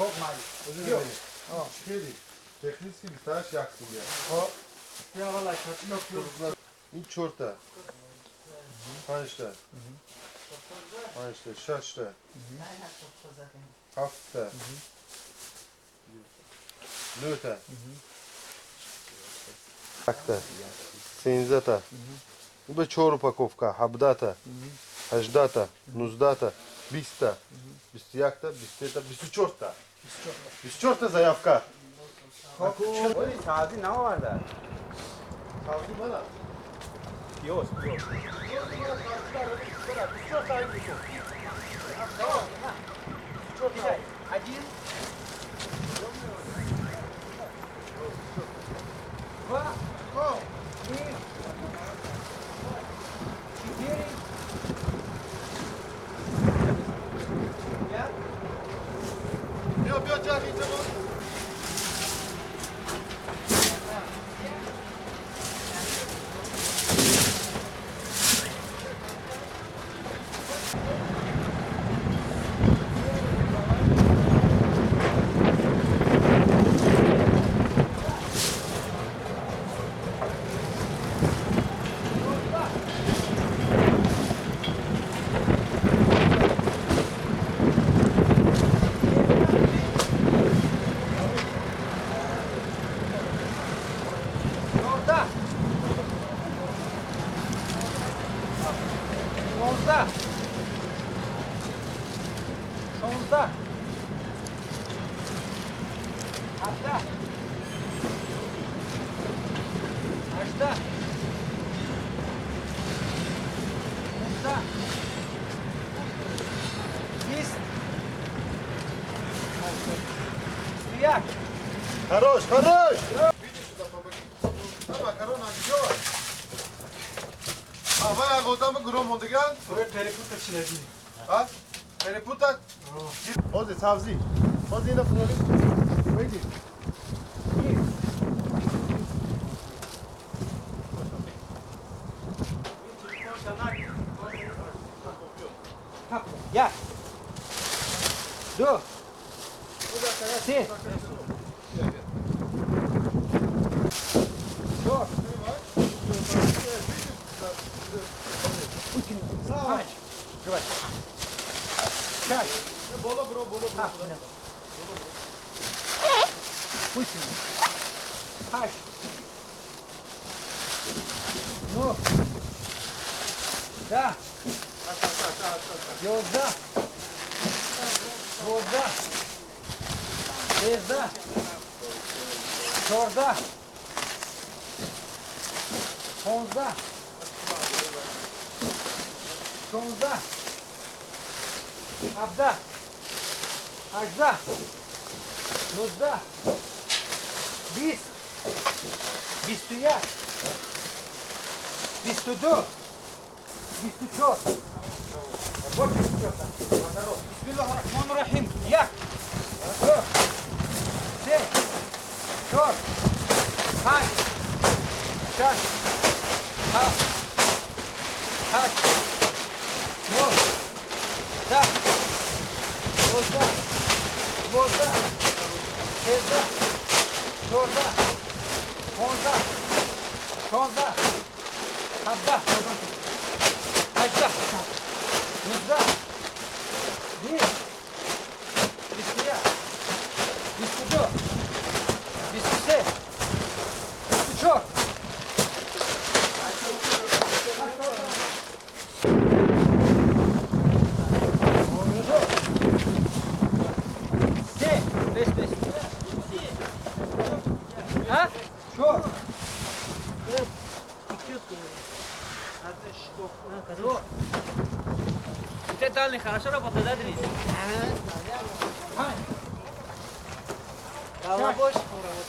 خب مالی ببین خیلی تکنیکی بیشترش یکسی بیاد خب بیا والا شد این چرته 5 تا 5 تا 6 تا 7 تا 9 تا 1 تا 13 تا این به 4 упаковка 17 تا 18 تا 19 تا 20 تا 21 تا 23 تا 24 تا 24 تا заявка ولی سازی نمورده سازی منه پیوز عجیب بیا جمعی اینجا Хорош, хорош! Видишь, сюда помоги. Давай, корона, где? А вы агода мы гром мондиган? Ой, перепутать чиледи. А? Перепутать? Вот здесь, авзи. Вот здесь на фоне. Выйди. Я. До. Ты. Что? Давай. Давай. Чай. Бола, бро, бола, бро. Пусть. Хаш. Ну. Да. Йозда. Йозда. Езда. Чорда. Хонзда. Шонзда. Абда. Ажда. Нузда. Бис. Бистуя. Бистудо. Бистучот. Бисмиллахир-рахманир-рахим. Як. Се. Чор. Хай. Шаш. Хас. Хаш. Но. Да. Возда. Возда. Сезда. Чорда. Хонда. Шонда. Хабда. Ажда. Нузда. Бис. Бисмия. Бискудо. Бискусе. Бискучор. Се. Бес. А? Что? Ты дальний хорошо работает, да, Денис? Голова больше работает.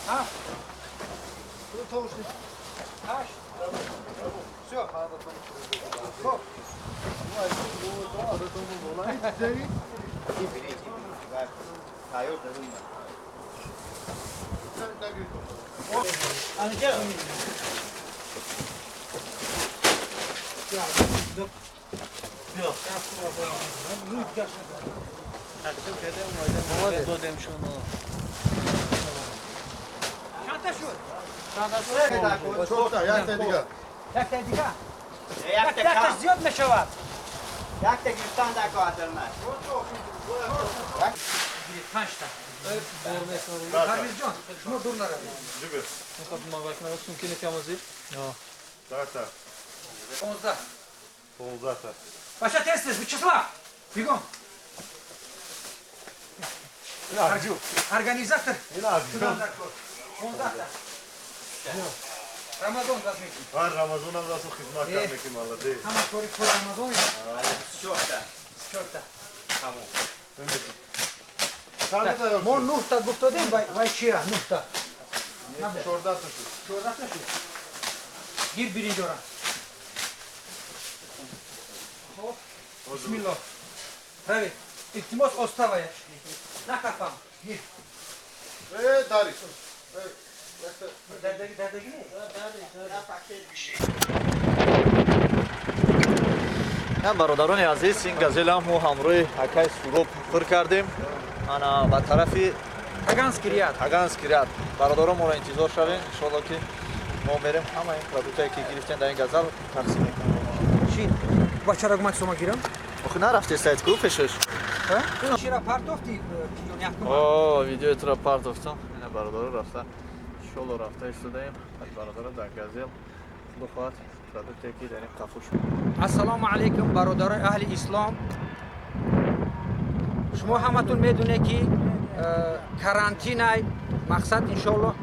А? Тут толще. Аш? Все. Хоп. Анжела. تقسیم کردیم اومدیم دادیم شما. چند تا شد؟ چهار تا یک تا دیگه یک تا دیگه؟ یک یک تا زیاد میشود. یک تا گرفتن در کاتر من. 5 تا. پرویز جان شما دور نروید. جیبه میخواد ما وقت نرسون که نکامازی؟ 10 تا 15. 15 تا Başa test et. Вячеслав. Бегом. Acı. Организатор. Yine acı. 15 та. Ramazan размечен. Var Ramazan'a da çok hizmet etmek valla değil. Tamam koy Ramazan ya. Çok da. Çok da. Sen de yok. Mon nuhta gufta değil vay çiğa nuhta. Şurada tutun. Şurada da şu. Gir birinci oran. Hop. Bismillah. Evet. İltimas ostavaya. Ne kafam? Gir. Tarık. Derdeki ne? هم برادران عزیز این گزل هم همراه حکای سروب پر کردیم انا و طرفی Hagans kiriyat. هگانس کریات برادران ما را انتظار شوین ان شاء الله که ما میریم همه این پروداکتی که گرفتن در این گزل تقسیم میکنیم Şin. Başara gumak soma giram. آخه نرفتی سایت کو پیشش Ha? Şira partofti piyon yakma. اوه ویدیو ترا پارت افتم این برادر رفتن ان شاء الله رفته استودیم برادر در گزل بخواد پروداکتی که در این کافوش السلام علیکم برادران اهل اسلام. شما همتون میدونه که کرانتینای مقصد انشالله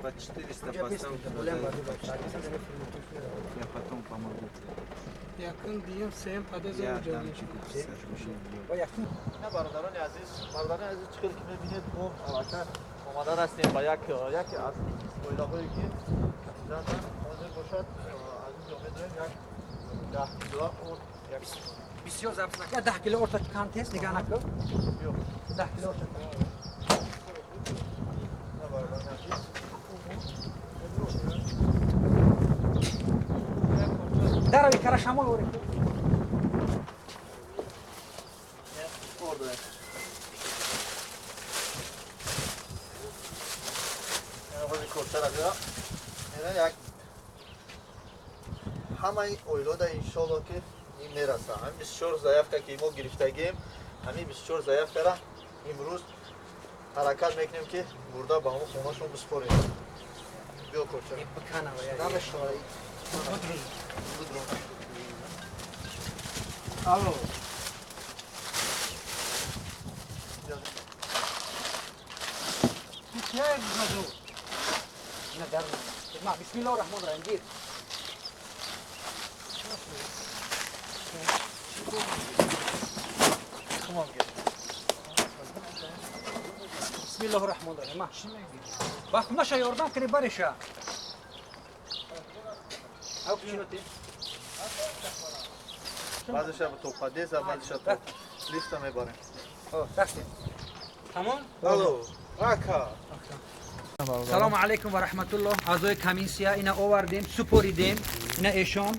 По 400 поставил. Я потом помогу. Yakın diyeyim sen pades Я olacak. дам тебе сажу. نه برادران عزیز چیکار که می‌بینید ما الان آماده هستیم با یک از اویلاهایی که اصلا حاضر باشد از اینجا می‌داریم یک 10 کیلو و یک بسیار زبطناک. 10 کیلو orta kan test نگاه نکن. 10 کیلو orta. نه برادران عزیز Daravi karaşamol oraya. orada yani خود کوچر از اینا یک همه این اویلو دا انشالله که این میرسه همین بسیار ضعیف که ما گرفتگیم همین بسیار ضعیف را امروز حرکت میکنیم که برده با همون خونهشون بسپاریم بیا کوچر Bakana oraya. دمش شایی Alo. Ne gazo? Ne derler? Ma bismillahirrahmanirrahim. Gir. tamam gel Bismillahirrahmanirrahim. Ma. Bak naşa yordan kini barışa. Au kişinote. بعضش هم تو پدیز بعضش تو لیفت میبریم Oh, taksi. Tamam. الو راکا سلام علیکم و رحمت الله. اعضای کمیسیا اینا آوردیم، سپریدیم. اینا ایشان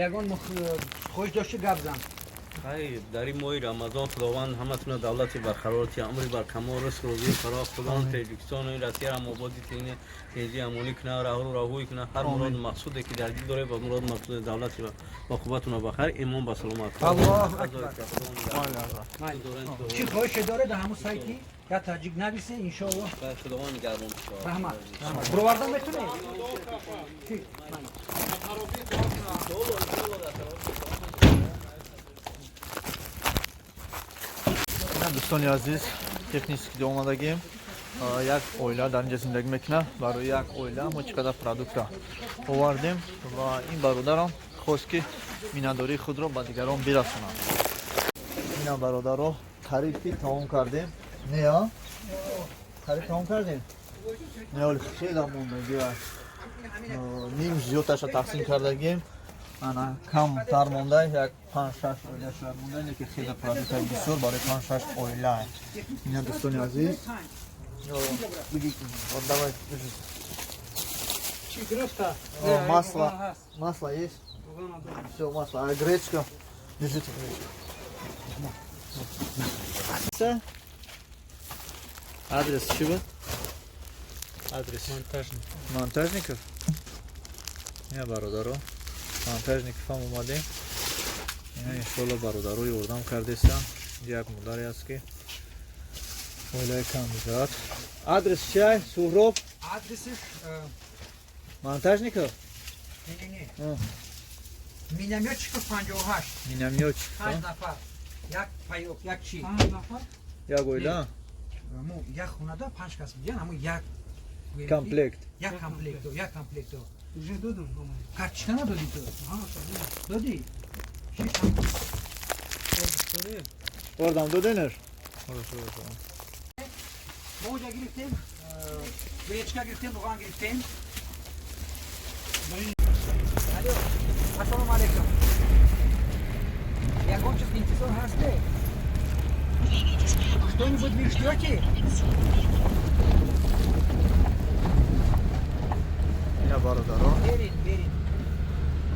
یگان خوش داشته گبزن. های در این ماه رمضان خداوند همتون دولت برقرارتی امری بر کمال رزق روزی فراخ خداوند تاجیکستان و روسیه را آبادی کنه تیزی امانی کنه راهوی کنه هر مراد مقصودی که در دل داره با مراد مقصود دولت و عاقبتون بخیر ایمان به سلامت الله اکبر. چی خواهش داره در همون سایتی یا تاجیک نویسه ان شاء الله. خداوند نگهدار شما رحمت. برواردن میتونه. چی؟ دوستان عزیز تکنیکی که آمدگیم یک اویلا در اینجا زندگی میکنه برای یک اویلا ما چقدر پروداکت آوردیم و این برادرم خواست که میناداری خود را به دیگران برسونند این برادر خریدی تمام کردیم نه خرید تمام کردیم نه ولی خیلی مونده نیم زیادش تقسیم کردگیم انا کم تر مونده یک 5-6 اویلا شاید مونده اینه که خیلی پروداکت بسیار برای 5-6 اویلا اینا دوستان عزیز بگید давай Чи грефта? масло есть Все, масло. А гречка? Держите гречку. Адрес чего? Адрес. Монтажников? Я бародаро. Монтажников هم اومدیم. اینا انشالله برادرای اردم کردستن. یک مداری است که اولای کاندیدات. آدرس چیه؟ سهراب؟ Adresi монтажников? ne. Minamyotchikov 58. Миномётчик. 5 nafar. Yak payok, yak chi. Jak oila? Mu yak xonada 5 kas bijan, amu yak Комплект. yak komplekto. Уже додам. Kartchka nadodi to? Dodi. Oradan da döner. Moja giriftim. Grechka giriftim, rugan giriftim. Alo. Assalomu alaykum. Yagonchik intizor haste. Что-нибудь вы ждете? Ya бародаро. Verin.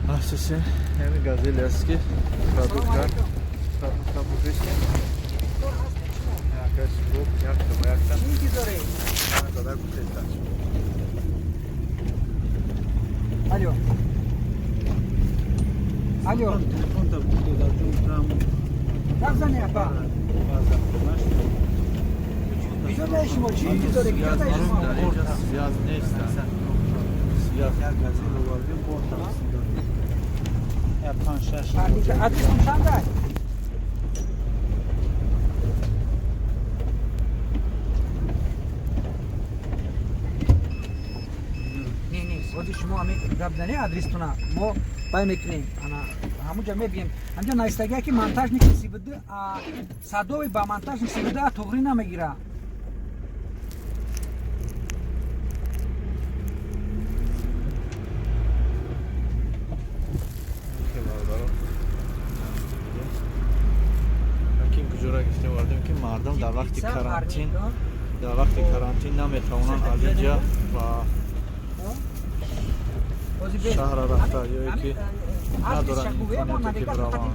Асоси ҳами газели аст ки продукта будеши. Якаш гуп, як ба якта. İntizore. Дада гутета. Alo. Телефон-то там Как за ней, па? Что дальше мочи? Intizore, где дальше мочи? Связ нест. Связ. Адрес он сам дай. Не, вот шумо ами гапдани адрестуна мо пай мекунем ана ҳамуҷа мебием анҷа наистагия ки монтажник сибуди садои ба монтажник сибуди тоғри намегира. куҷора гифта вардем ки мардум дар вақти карантин наметавонанд аз инҷа ба шаҳр рафта ёе ки надоранд имконияте ки бираванд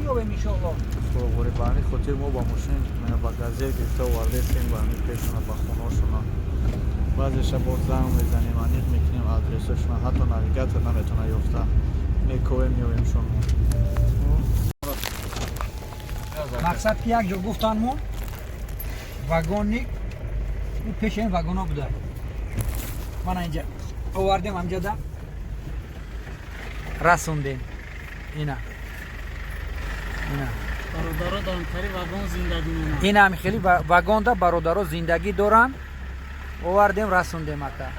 суровори ба ҳамин хотир мо ба мошин ба газел гирифта овардестем ба ҳамин пешона ба хонашона баъзеша бо занг мезанем аниқ мекунем адресашона ҳатто навигатор наметавона ёфта мековем меоем шумо мақсад ки як ҷо гуфтан мо вагонник пешаи вагоно буда мана инҷа овардем амҷада расондем ина برادرها دارن وگون زندگی می‌کنن. ина ҳами хеле вагонда бародаро зиндагӣ доранд овардем расондем ака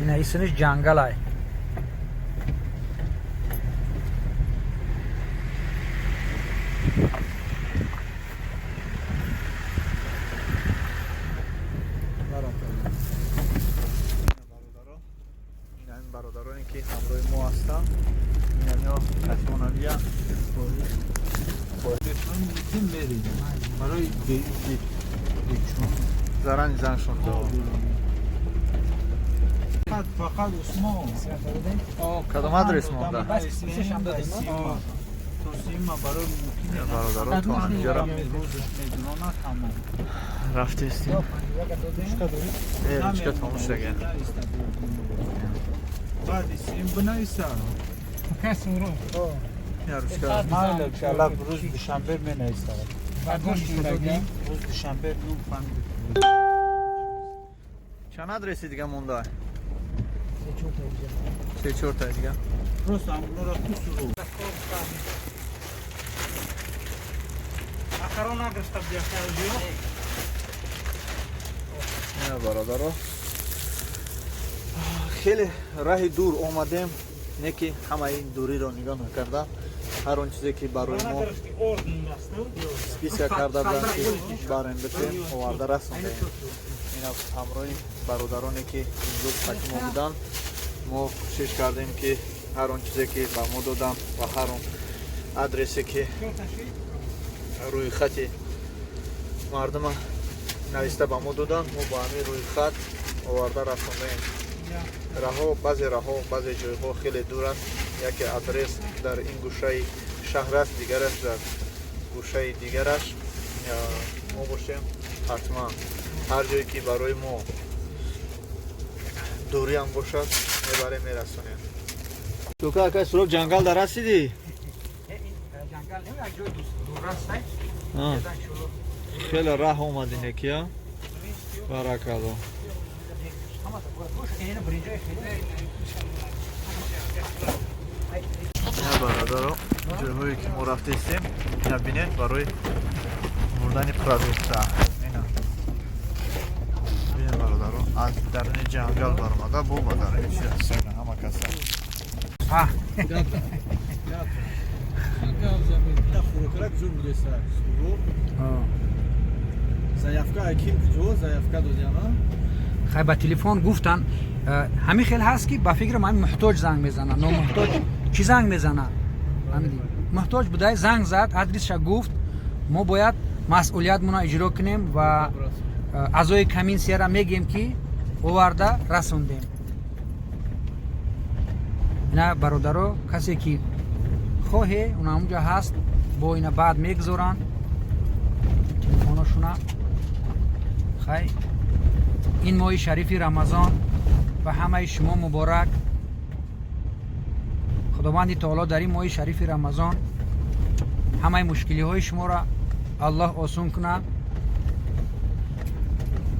ина исмиш ҷангалай бародароне ки ҳамроҳи мо ҳастанд инамё касмонавия зарани заншон فقط عثمان кадом адрес монда бародаро то анҷара рафтестем ручка тамош шаген я ручка روز دوشنبه می‌نویسم روز دوشنبه نون فهمید чанд адреси дига монда се чорта дига просто амулора кусуру Макарона грестап диахтаржио. я бародаро хеле раҳи дур омадем не ки ҳамаи ин дуриро нигоҳ накарда ҳар он чизе ки барои мо списка карда буданд ки барем битем оварда расондем ина ҳамроҳи бародароне ки имрӯз таки мо буданд мо кӯшиш кардем ки ҳар он чизе ки ба мо доданд ва ҳар он адресе ки рӯйхати мардума нависта ба мо доданд мо ба ҳамин рӯйхат оварда расондаем раҳо баъзе ҷойҳо хеле дур аст. Яке адрес дар ин гӯшаи шаҳр аст, дигараш дар гӯшаи дигараш. мо бошем ҳатман ҳар ҷое ки барои мо дуриам бошад мебарем мерасонем. Чӯка акай суроб ҷангал дар расиди? Ҷангал не як ҷои дурраст. Хеле раҳ омадин кия. Баракалло. Бародаро, ҷойҳое ки мо рафтаистем, ина бинед барои бурдани продукта. Ина. Бинед бародаро, аз даруни ҷангал баромада бо ба даруни чи ҳастана ҳама каса. Фурӯкрак зур будеса. Заявка аким куҷо заявка додиама? хай ба телефон гуфтан ҳамин хел ҳаст ки ба фикрам ҳамин муҳтоҷ занг мезана, номуҳтоҷ чӣ занг мезана? муҳтоҷ будай занг зад, адресша гуфт, мо бояд масъулиятмона иҷро кунем ва аъзои комиссияра мегем ки оварда расондем. ина бародаро касе ки хоҳе уна ҳамунҷа ҳаст, бо ина баъд мегузоранд телефоношуна. хай ин моҳи шарифи рамазон ба ҳамаи шумо муборак. худованди таоло дар ин моҳи шарифи рамазон ҳамаи мушкилиҳои шуморо аллоҳ осон кунад.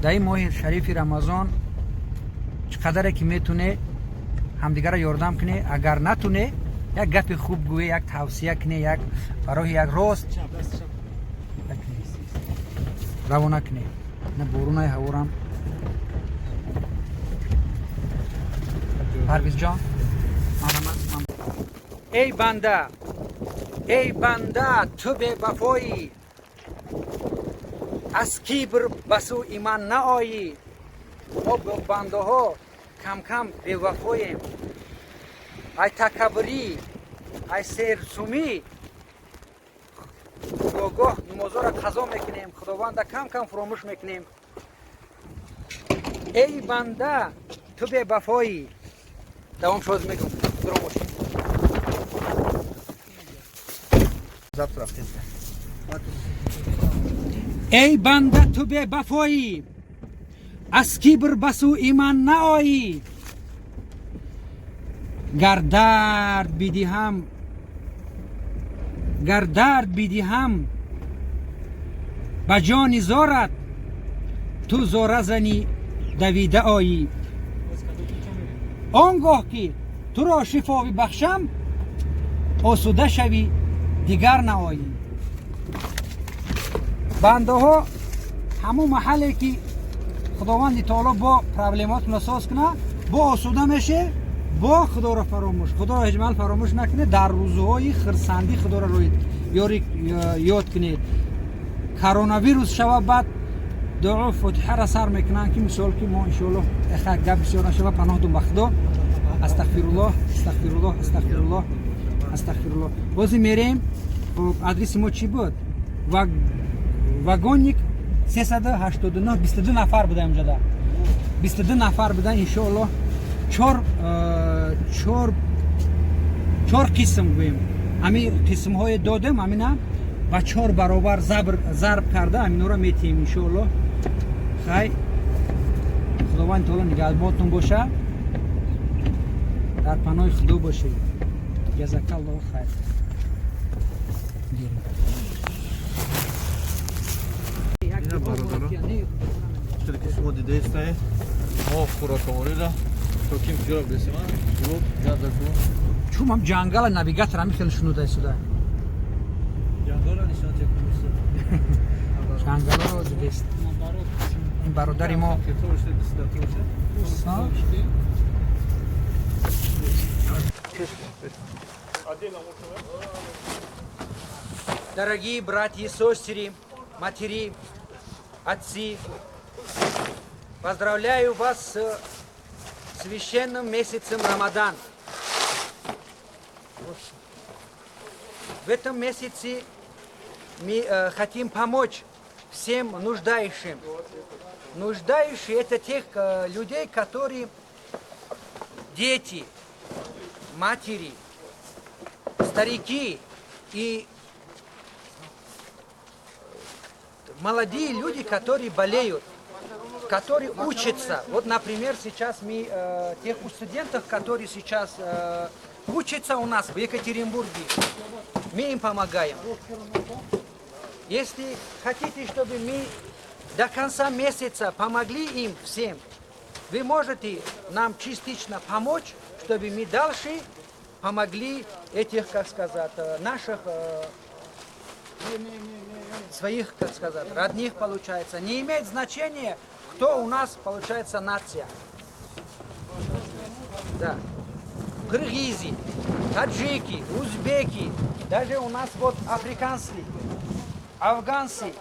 дар ин моҳи шарифи рамазон чӣ қадаре ки метуне ҳамдигарро ёрдам куне, агар натуне як гапи хуб гӯе, як тавсия куне, як барои як рост равона куне. на борунаи ҳаворам парвизҷон. эй банда ту бевафоӣ, аз кибр ба сӯи ман наоӣ. мо бандаҳо кам кам бевафоем. ай такаббурӣ, ай серсумӣ, гоҳ-гоҳ намозҳоро қазо мекунем, худованда кам кам фуромӯш мекунем. эй банда ту бевафоӣ. давом шоз мегӯм. эй банда ту бевафоӣ, аз кибр ба сӯи ман наоӣ. гар дард бидиҳам ба ҷони зорат, ту зора зани давида оӣ. он гоҳ ки туро шифо бибахшам, осуда шавӣ дигар наоӣ. бандаҳо ҳамон маҳале ки худованди таоло бо проблемотро соз кунад, бо осуда меше, бо худоро фаромӯш, худоро ҳеҷ маҳал фаромӯш накунед. дар рӯзҳои хирсандӣ худоро ёд кунед. коронавирус шава баъд дуо фотиҳара сар мекунанд ки мисол ки мо иншоаллоҳ гап бисёр нашава, паноҳдум ба худо. астағфируллоҳ, астағфируллоҳ, астағфируллоҳ, астағфируллоҳ. бози мерем. адреси мо чӣ буд? вагонник 389, 22 нафар буда инҷода. 22 нафар буда. иншоаллоҳ чор қисм гӯем. ҳамин қисмҳое додем, ҳамина ба 4 баробар зарб карда ҳаминро метиҳем иншоаллоҳ. хай худованд таоло нигаҳбонтон боша, дар паноҳи худо бошед. ҷазакаллоҳу хайр. Чили ки шумо дидаистае, мо хӯроковорида то ким ҷоя бесима, суроб ҷадаку. чумам ҷангала навигатор ҳамин хеле шунуда истуда. Ҷангала нишон чекумиса. ҷангаларо дидест. ин бародари мо дорогие братья и сестры, матери, отцы, поздравляю вас с священным месяцем Рамадан. В этом месяце мы хотим помочь всем нуждающим. Нуждающие — это тех людей, которые дети, матери, старики и молодые люди, которые болеют, которые учатся. Вот, например, сейчас мы тех студентов, которые сейчас учатся у нас в Екатеринбурге, мы им помогаем. Если хотите, чтобы мы до конца месяца помогли им всем, вы можете нам частично помочь, чтобы мы дальше помогли этих, как сказать, наших своих, как сказать, родных, получается. Не имеет значения, кто у нас, получается, нация. Да. Кыргызы, таджики, узбеки, даже у нас вот африканцы, афганцы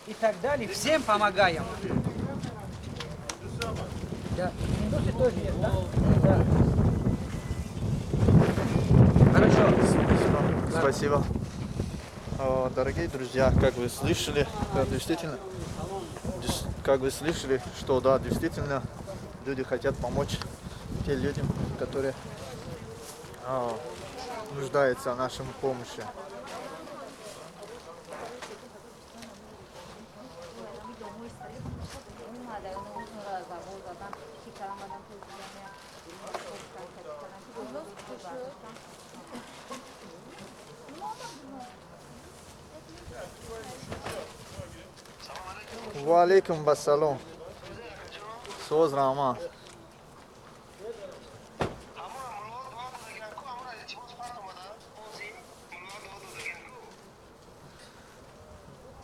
и так далее. Всем помогаем. Да. Индусы тоже есть, да? Да. Хорошо. Спасибо. Дорогие друзья, как вы слышали, действительно, как вы слышали, что да, действительно, люди хотят помочь тем людям, которые нуждаются в нашей помощи. Ва алейкум бассалом. Соз Рама.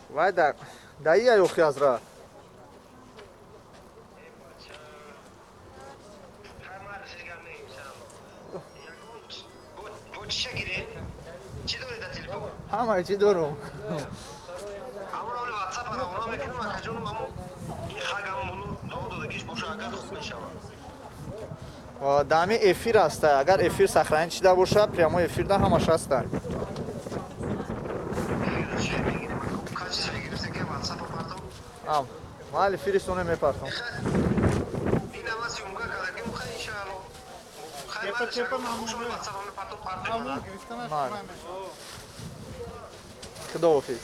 Вай да я ёхи азра. Ҳама чӣ дорум? дами эфир аст. Агар эфир сохранить шуда бошад, прямо эфирда ҳамаш аста. Ман эфиристона мепартам. Худоҳофиз.